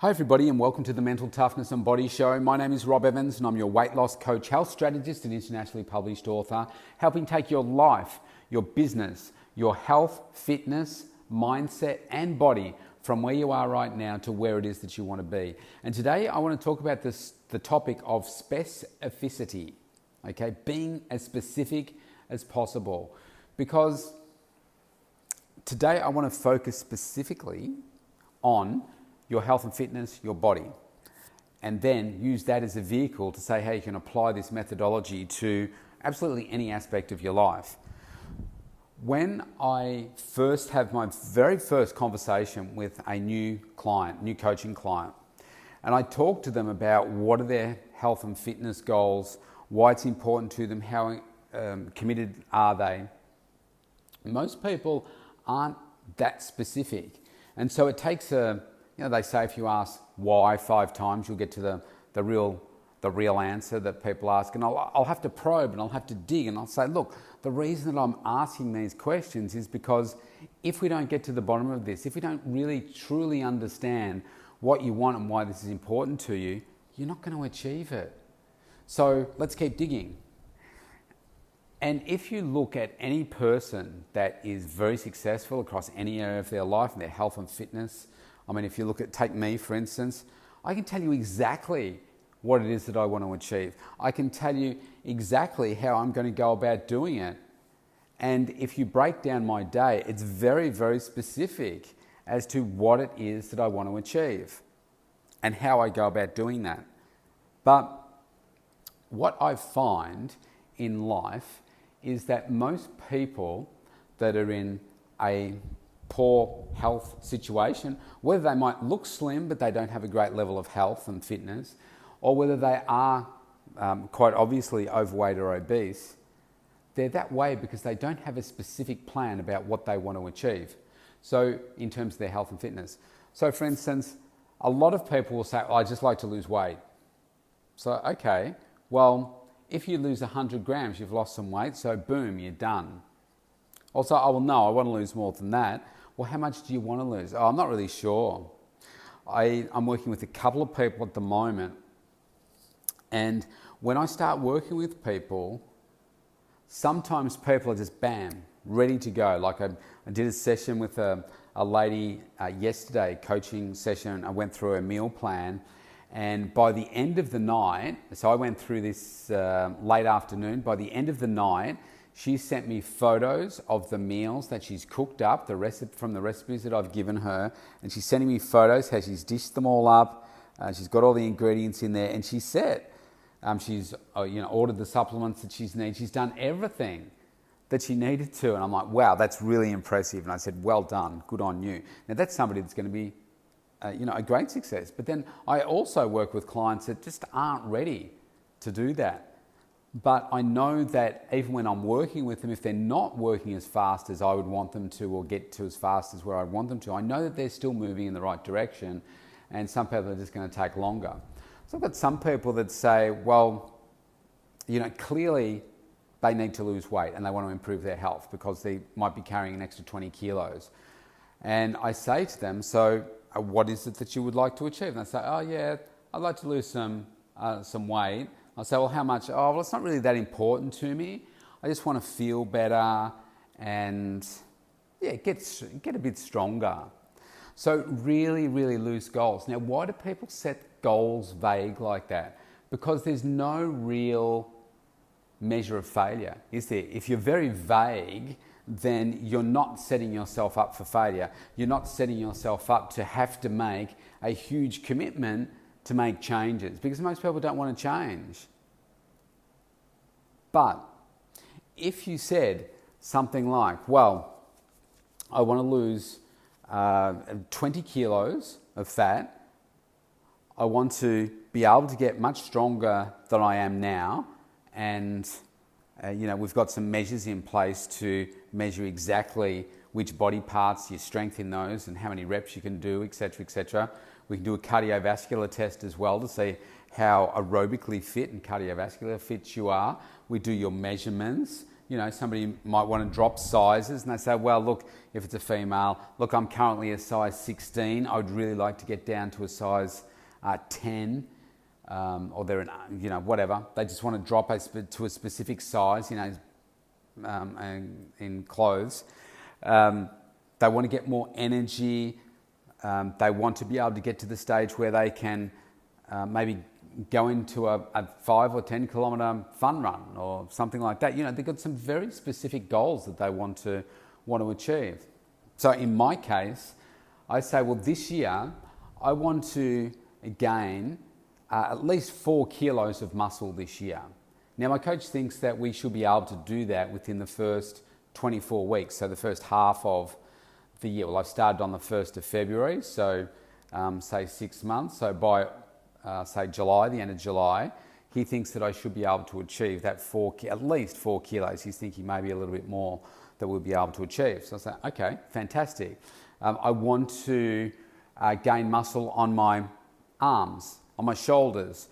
Hi everybody and welcome to the Mental Toughness and Body Show. My name is Rob Evans and I'm your weight loss coach, health strategist and internationally published author, helping take your life, your business, your health, fitness, mindset and body from where you are right now to where it is that you want to be. And today I want to talk about the topic of specificity, okay? Being as specific as possible, because today I want to focus specifically on your health and fitness, your body, and then use that as a vehicle to say how you can apply this methodology to absolutely any aspect of your life. When I first have my very first conversation with a new client, new coaching client, and I talk to them about what are their health and fitness goals, why it's important to them, how committed are they, most people aren't that specific. And so it takes they say if you ask why 5 times, you'll get to the real answer that people ask. And I'll have to probe and I'll have to dig and I'll say, look, the reason that I'm asking these questions is because if we don't get to the bottom of this, if we don't really truly understand what you want and why this is important to you, you're not going to achieve it. So let's keep digging. And if you look at any person that is very successful across any area of their life and their health and fitness, I mean, if you take me, for instance, I can tell you exactly what it is that I want to achieve. I can tell you exactly how I'm going to go about doing it. And if you break down my day, it's very, very specific as to what it is that I want to achieve and how I go about doing that. But what I find in life is that most people that are in a poor health situation, whether they might look slim but they don't have a great level of health and fitness, or whether they are quite obviously overweight or obese, they're that way because they don't have a specific plan about what they want to achieve. So in terms of their health and fitness. So for instance, a lot of people will say, I just like to lose weight. So okay, well, if you lose 100 grams, you've lost some weight, so boom, you're done. Also, I want to lose more than that. Well, how much do you want to lose? Oh, I'm not really sure. I'm working with a couple of people at the moment. And when I start working with people, sometimes people are just bam, ready to go. Like I did a session with a lady yesterday, coaching session. I went through a meal plan. And by the end of the night, so I went through this late afternoon, by the end of the night, she sent me photos of the meals that she's cooked up, from the recipes that I've given her, and she's sending me photos how she's dished them all up. She's got all the ingredients in there, and she said she's ordered the supplements that she's needed. She's done everything that she needed to, and I'm like, wow, that's really impressive. And I said, well done, good on you. Now that's somebody that's going to be a great success. But then I also work with clients that just aren't ready to do that. But I know that even when I'm working with them, if they're not working as fast as I would want them to or get to as fast as where I want them to, I know that they're still moving in the right direction, and some people are just going to take longer. So I've got some people that say, well, clearly they need to lose weight and they want to improve their health because they might be carrying an extra 20 kilos. And I say to them, so what is it that you would like to achieve? And they say, oh yeah, I'd like to lose some weight. I say, well, how much? Oh, well, it's not really that important to me. I just want to feel better and get a bit stronger. So really, really loose goals. Now, why do people set goals vague like that? Because there's no real measure of failure, is there? If you're very vague, then you're not setting yourself up for failure. You're not setting yourself up to have to make a huge commitment to make changes, because most people don't want to change. But if you said something like, well, I want to lose 20 kilos of fat, I want to be able to get much stronger than I am now, and we've got some measures in place to measure exactly which body parts, your strength in those and how many reps you can do, etc., etc. We can do a cardiovascular test as well to see how aerobically fit and cardiovascular fit you are. We do your measurements somebody might want to drop sizes and they say, well, look, if it's a female, look, I'm currently a size 16. I would really like to get down to a size 10, or they're whatever. They just want to drop to a specific size, in clothes. They want to get more energy. They want to be able to get to the stage where they can maybe go into a 5 or 10 kilometre fun run or something like that. They've got some very specific goals that they want to achieve. So in my case, I say, well, this year I want to gain at least 4 kilos of muscle this year. Now, my coach thinks that we should be able to do that within the first 24 weeks, so the first half of the year. Well, I've started on the 1st of February, so say 6 months. So by say July, the end of July, he thinks that I should be able to achieve that at least 4 kilos. He's thinking maybe a little bit more that we'll be able to achieve. So I say, okay, fantastic. I want to gain muscle on my arms, on my shoulders,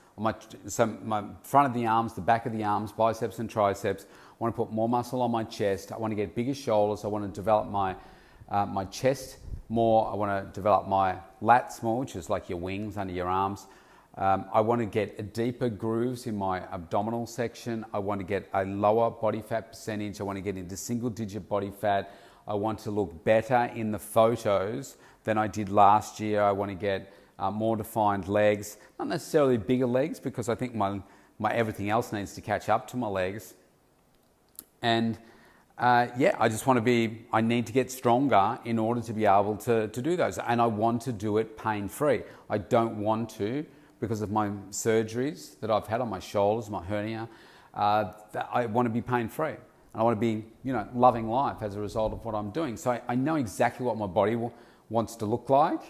so my front of the arms, the back of the arms, biceps and triceps. I want to put more muscle on my chest. I want to get bigger shoulders. I want to develop my chest more. I want to develop my lats more, which is like your wings under your arms. I want to get deeper grooves in my abdominal section. I want to get a lower body fat percentage. I want to get into single digit body fat. I want to look better in the photos than I did last year. I want to get more defined legs, not necessarily bigger legs, because I think my everything else needs to catch up to my legs. And I just want to I need to get stronger in order to be able to do those. And I want to do it pain-free. I don't want to, because of my surgeries that I've had on my shoulders, my hernia, I want to be pain-free. And I want to be, loving life as a result of what I'm doing. So I know exactly what my body wants to look like.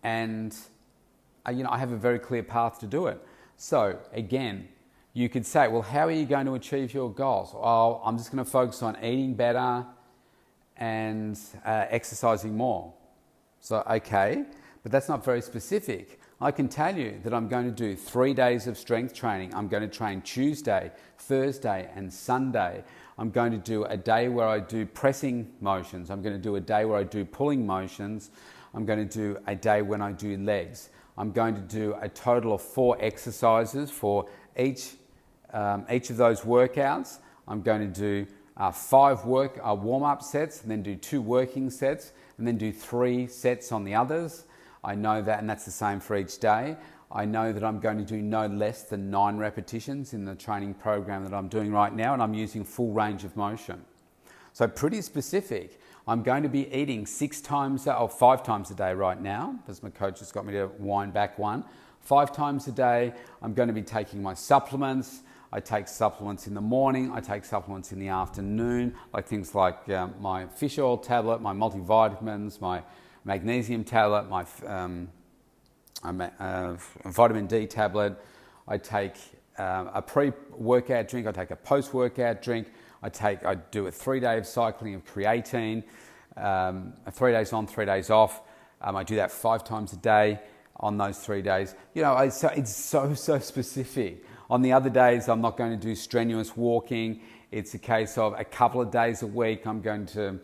And, I have a very clear path to do it. So again, you could say, well, how are you going to achieve your goals? Oh, I'm just going to focus on eating better and exercising more. So, okay, but that's not very specific. I can tell you that I'm going to do 3 days of strength training. I'm going to train Tuesday, Thursday, and Sunday. I'm going to do a day where I do pressing motions. I'm going to do a day where I do pulling motions. I'm going to do a day when I do legs. I'm going to do a total of 4 exercises for each of those workouts. I'm going to do 5 warm-up sets, and then do 2 working sets, and then do 3 sets on the others. I know that, and that's the same for each day. I know that I'm going to do no less than 9 repetitions in the training program that I'm doing right now, and I'm using full range of motion. So pretty specific. I'm going to be eating 5 times a day right now, because my coach has got me to wind back one. 5 times a day, I'm going to be taking my supplements. I take supplements in the morning, I take supplements in the afternoon, like things like my fish oil tablet, my multivitamins, my magnesium tablet, my vitamin D tablet. I take a pre-workout drink, I take a post-workout drink, I do a 3 day of cycling of creatine, 3 days on, 3 days off. I do that 5 times a day on those 3 days. It's so specific. On the other days, I'm not going to do strenuous walking. It's a case of a couple of days a week, I'm going to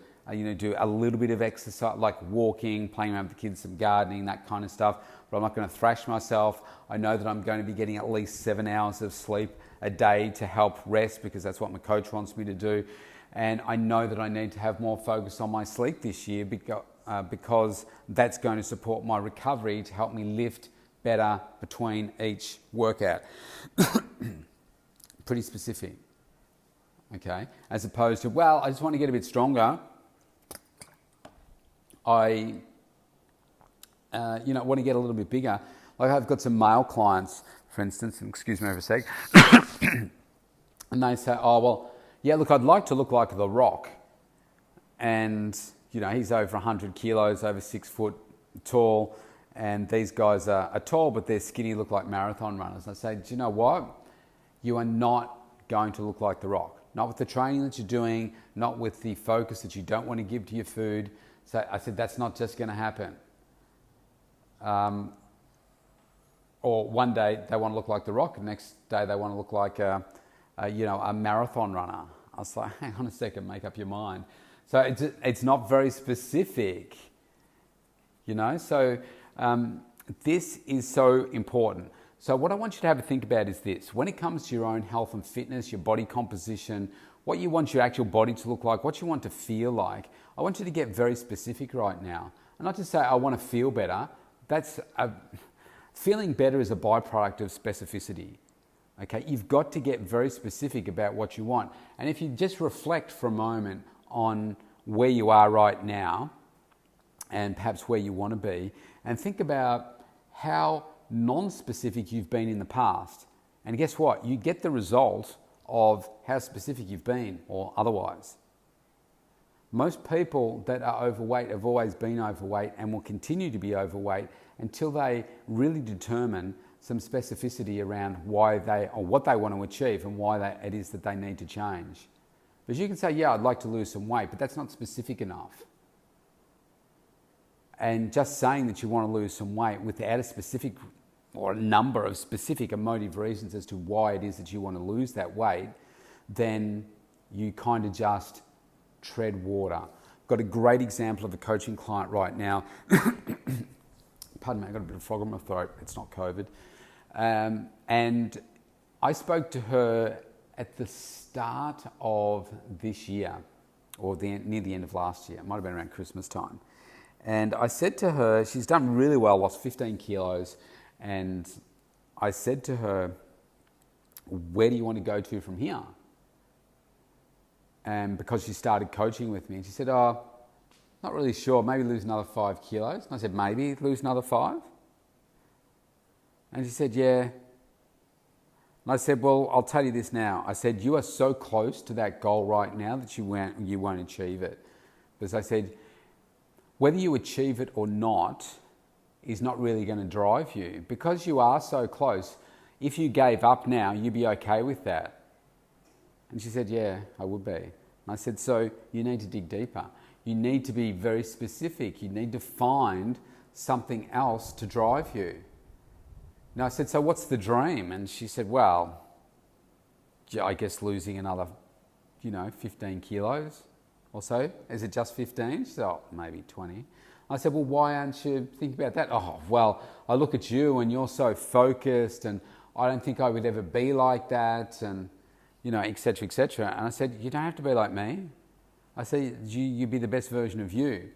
do a little bit of exercise, like walking, playing around with the kids, some gardening, that kind of stuff. But I'm not going to thrash myself. I know that I'm going to be getting at least 7 hours of sleep a day to help rest, because that's what my coach wants me to do. And I know that I need to have more focus on my sleep this year because that's going to support my recovery to help me lift better between each workout. Pretty specific, okay? As opposed to, well, I just want to get a bit stronger. I want to get a little bit bigger. Like I've got some male clients, for instance, and excuse me for a sec, and they say, oh, well, yeah, look, I'd like to look like The Rock. And, he's over 100 kilos, over 6 foot tall, and these guys are tall, but they're skinny, look like marathon runners. And I say, do you know what? You are not going to look like The Rock. Not with the training that you're doing, not with the focus that you don't want to give to your food. So I said, that's not just going to happen. Or one day they want to look like The Rock, and the next day they want to look like a marathon runner. I was like, hang on a second, make up your mind. So it's not very specific, So this is so important. So what I want you to have a think about is this. When it comes to your own health and fitness, your body composition, what you want your actual body to look like, what you want to feel like, I want you to get very specific right now. And not just say, I want to feel better. Feeling better is a byproduct of specificity. Okay, you've got to get very specific about what you want. And if you just reflect for a moment on where you are right now and perhaps where you want to be, and think about how non-specific you've been in the past. And guess what? You get the result of how specific you've been or otherwise. Most people that are overweight have always been overweight and will continue to be overweight until they really determine some specificity around what they want to achieve and why it is that they need to change. Because you can say, yeah, I'd like to lose some weight, but that's not specific enough. And just saying that you want to lose some weight without a specific or a number of specific emotive reasons as to why it is that you want to lose that weight, then you kind of just tread water. Got a great example of a coaching client right now. Pardon me, I got a bit of frog in my throat. It's not COVID. And I spoke to her at the start of this year, or near the end of last year. It might have been around Christmas time. And I said to her, she's done really well, lost 15 kilos. And I said to her, where do you want to go to from here? And because she started coaching with me, and she said, oh, not really sure, maybe lose another 5 kilos. And I said, maybe lose another 5? And she said, yeah. And I said, well, I'll tell you this now. I said, you are so close to that goal right now that you won't achieve it. Because I said, whether you achieve it or not is not really going to drive you. Because you are so close, if you gave up now, you'd be okay with that. And she said, yeah, I would be. And I said, so you need to dig deeper. You need to be very specific. You need to find something else to drive you. And I said, so what's the dream? And she said, well, I guess losing another, 15 kilos or so. Is it just 15? She said, oh, maybe 20. I said, well, why aren't you thinking about that? Oh, well, I look at you and you're so focused and I don't think I would ever be like that and, et cetera, et cetera. And I said, you don't have to be like me. I said, you be the best version of you.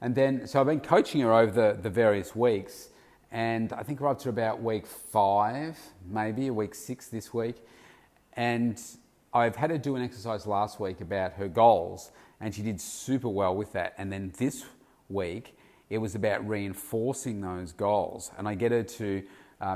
And then, so I've been coaching her over the various weeks, and I think we're up to about week 5, maybe, or week 6 this week. And I've had her do an exercise last week about her goals, and she did super well with that. And then this week, it was about reinforcing those goals. And I get her to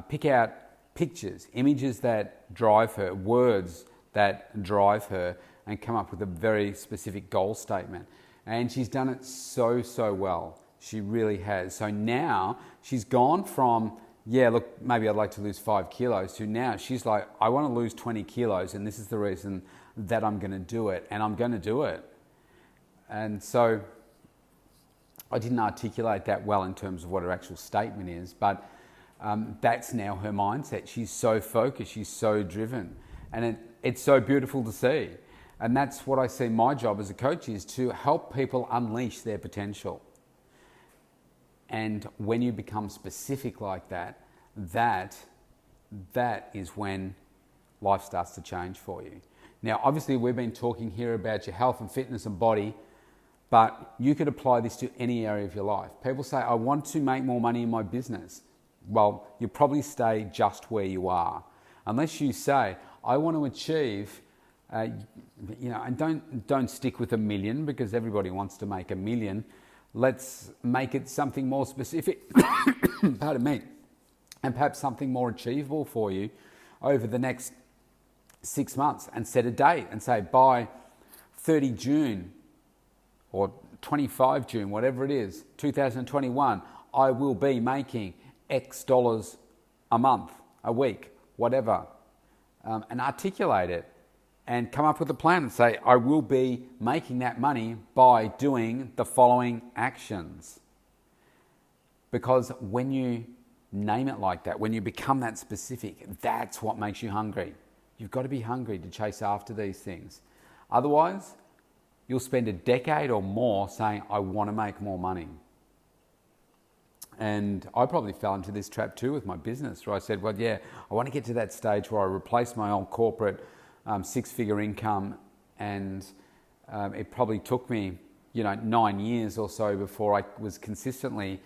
pick out pictures, images that drive her, words that drive her, and come up with a very specific goal statement. And she's done it so well. She really has. So now she's gone from, yeah, look, maybe I'd like to lose 5 kilos, to now she's like, I want to lose 20 kilos and this is the reason that I'm going to do it, and I'm going to do it. And so I didn't articulate that well in terms of what her actual statement is, but that's now her mindset. She's so focused, she's so driven, and it's so beautiful to see. And that's what I see my job as a coach is, to help people unleash their potential. And when you become specific like that, that is when life starts to change for you. Now, obviously, we've been talking here about your health and fitness and body, but you could apply this to any area of your life. People say, I want to make more money in my business. Well, you'll probably stay just where you are. Unless you say, I want to achieve, and don't stick with 1 million, because everybody wants to make 1 million. Let's make it something more specific, pardon me, and perhaps something more achievable for you over the next 6 months, and set a date and say by 30 June or 25 June, whatever it is, 2021, I will be making X dollars a month, a week, whatever, and articulate it. And come up with a plan and say, I will be making that money by doing the following actions. Because when you name it like that, when you become that specific, that's what makes you hungry. You've got to be hungry to chase after these things. Otherwise, you'll spend a decade or more saying, I want to make more money. And I probably fell into this trap too with my business, where I said, well, yeah, I want to get to that stage where I replace my old corporate six-figure income. And it probably took me, 9 years or so before I was consistently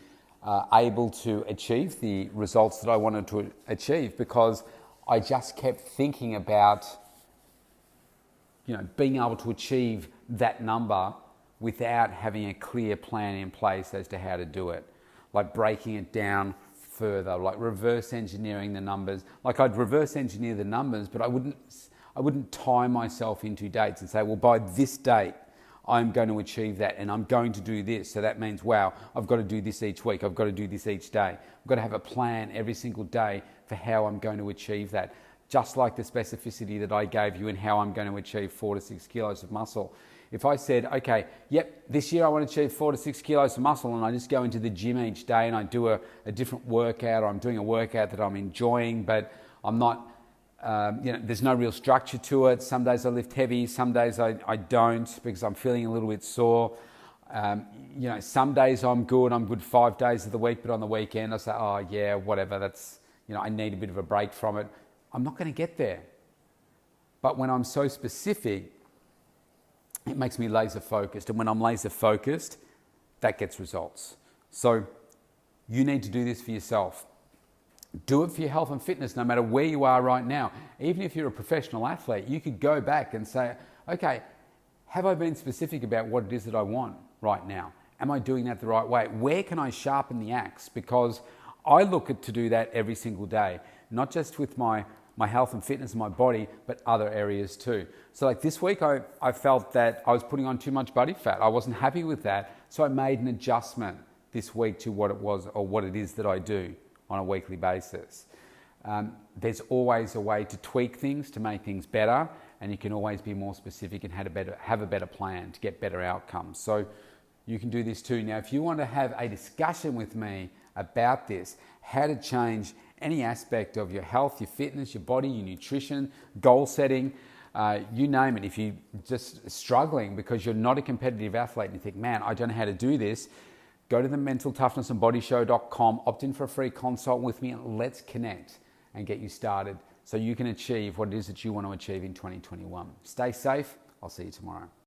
able to achieve the results that I wanted to achieve, because I just kept thinking about, being able to achieve that number without having a clear plan in place as to how to do it. Like breaking it down further, like reverse engineering the numbers. Like I'd reverse engineer the numbers, but I wouldn't tie myself into dates and say, well, by this date, I'm going to achieve that and I'm going to do this. So that means, wow, I've got to do this each week. I've got to do this each day. I've got to have a plan every single day for how I'm going to achieve that. Just like the specificity that I gave you in how I'm going to achieve 4 to 6 kilos of muscle. If I said, okay, yep, this year I want to achieve 4 to 6 kilos of muscle, and I just go into the gym each day and I do a different workout, or I'm doing a workout that I'm enjoying, but I'm not, there's no real structure to it. Some days I lift heavy, some days I don't because I'm feeling a little bit sore. Some days I'm good 5 days of the week, but on the weekend I say, oh yeah, whatever, that's, I need a bit of a break from it. I'm not going to get there. But when I'm so specific, it makes me laser focused. And when I'm laser focused, that gets results. So you need to do this for yourself. Do it for your health and fitness, no matter where you are right now. Even if you're a professional athlete, you could go back and say, okay, have I been specific about what it is that I want right now? Am I doing that the right way? Where can I sharpen the axe? Because I look to do that every single day, not just with my health and fitness and my body, but other areas too. So like this week, I felt that I was putting on too much body fat. I wasn't happy with that. So I made an adjustment this week to what it was or what it is that I do on a weekly basis. There's always a way to tweak things to make things better, and you can always be more specific and have a better plan to get better outcomes. So you can do this too. Now, if you want to have a discussion with me about this, how to change any aspect of your health, your fitness, your body, your nutrition, goal setting, you name it. If you're just struggling because you're not a competitive athlete and you think, man, I don't know how to do this, go to the mentaltoughnessandbodyshow.com, opt in for a free consult with me, and let's connect and get you started so you can achieve what it is that you want to achieve in 2021. Stay safe. I'll see you tomorrow.